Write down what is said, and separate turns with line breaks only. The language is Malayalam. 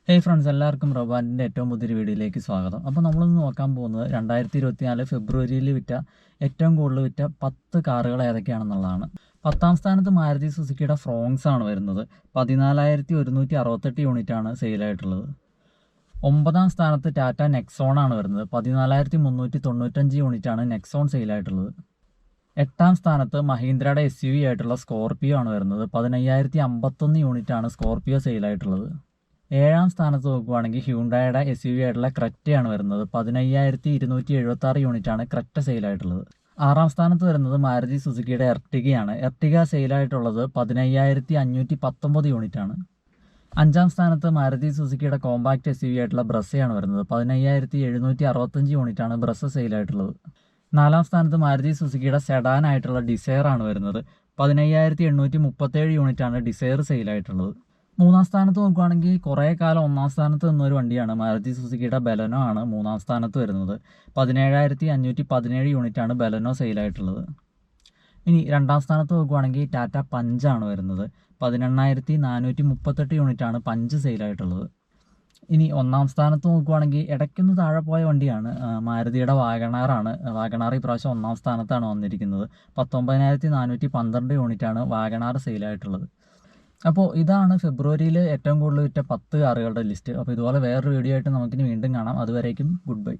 ഹേയ് ഫ്രണ്ട്സ്, എല്ലാവർക്കും റൊബാൻഡിൻ്റെ ഏറ്റവും പുതിയൊരു വീഡിയോയിലേക്ക് സ്വാഗതം. അപ്പോൾ നമ്മളിന്ന് നോക്കാൻ പോകുന്നത് 2024 ഫെബ്രുവരിയിൽ ഏറ്റവും കൂടുതൽ വിറ്റ 10 കാറുകൾ ഏതൊക്കെയാണെന്നുള്ളതാണ്. 10ാം സ്ഥാനത്ത് മാരുതി സുസുക്കിയുടെ ഫ്രോങ്സ് ആണ് വരുന്നത്. 14,168 യൂണിറ്റാണ് സെയിലായിട്ടുള്ളത്. 9ാം സ്ഥാനത്ത് ടാറ്റ നെക്സോൺ ആണ് വരുന്നത്. 14,395 യൂണിറ്റാണ് നെക്സോൺ സെയിലായിട്ടുള്ളത്. 8ാം സ്ഥാനത്ത് മഹീന്ദ്രയുടെ SUV ആയിട്ടുള്ള സ്കോർപിയോ ആണ് വരുന്നത്. 15,051 യൂണിറ്റാണ് സ്കോർപിയോ സെയിലായിട്ടുള്ളത്. 7ാം സ്ഥാനത്ത് നോക്കുകയാണെങ്കിൽ ഹ്യൂണ്ടായുടെ SUV ആയിട്ടുള്ള ക്രെറ്റയാണ് വരുന്നത്. 15,276 യൂണിറ്റാണ് ക്രെറ്റ സെയിലായിട്ടുള്ളത്. 6ാം സ്ഥാനത്ത് വരുന്നത് മാരുതി സുസുക്കിയുടെ എർട്ടിഗയാണ്. എർട്ടിഗ സെയിലായിട്ടുള്ളത് 15,519 യൂണിറ്റാണ്. 5ാം സ്ഥാനത്ത് മാരുതി സുസുക്കിയുടെ കോമ്പാക്ട് SUV ആയിട്ടുള്ള ബ്രസയാണ് വരുന്നത്. 15,765 യൂണിറ്റാണ് ബ്രസ സെയിലായിട്ടുള്ളത്. 4ാം സ്ഥാനത്ത് മാരുതി സുസുക്കിയുടെ സെഡാൻ ആയിട്ടുള്ള ഡിസയർ ആണ് വരുന്നത്. 15,837 യൂണിറ്റാണ് ഡിസയർ സെയിലായിട്ടുള്ളത്. 3ാം സ്ഥാനത്ത് നോക്കുകയാണെങ്കിൽ കുറേ കാലം 1ാം സ്ഥാനത്ത് നിന്നൊരു വണ്ടിയാണ് മാരുതി സുസുക്കിയുടെ ബലെനോ ആണ് 3ാം സ്ഥാനത്ത് വരുന്നത്. 17,517 യൂണിറ്റാണ് ബലെനോ സെയിലായിട്ടുള്ളത്. ഇനി 2ാം സ്ഥാനത്ത് നോക്കുകയാണെങ്കിൽ ടാറ്റ പഞ്ചാണ് വരുന്നത്. 18,438 യൂണിറ്റാണ് പഞ്ച് സെയിലായിട്ടുള്ളത്. ഇനി 1ാം സ്ഥാനത്ത് നോക്കുകയാണെങ്കിൽ ഇടയ്ക്കൊന്ന് താഴെ പോയ വണ്ടിയാണ് മാരുതിയുടെ വാഗണാറാണ്. വാഗണാർ ഇപ്രാവശ്യം 1ാം സ്ഥാനത്താണ് വന്നിരിക്കുന്നത്. 19,412 യൂണിറ്റാണ് വാഗണാർ സെയിലായിട്ടുള്ളത്. അപ്പോൾ ഇതാണ് ഫെബ്രുവരിയിൽ ഏറ്റവും കൂടുതൽ വിറ്റ 10 കാറുകളുടെ ലിസ്റ്റ്. അപ്പോൾ ഇതുപോലെ വേറൊരു വീഡിയോ ആയിട്ട് നമുക്കിനി വീണ്ടും കാണാം. അതുവരേക്കും ഗുഡ് ബൈ.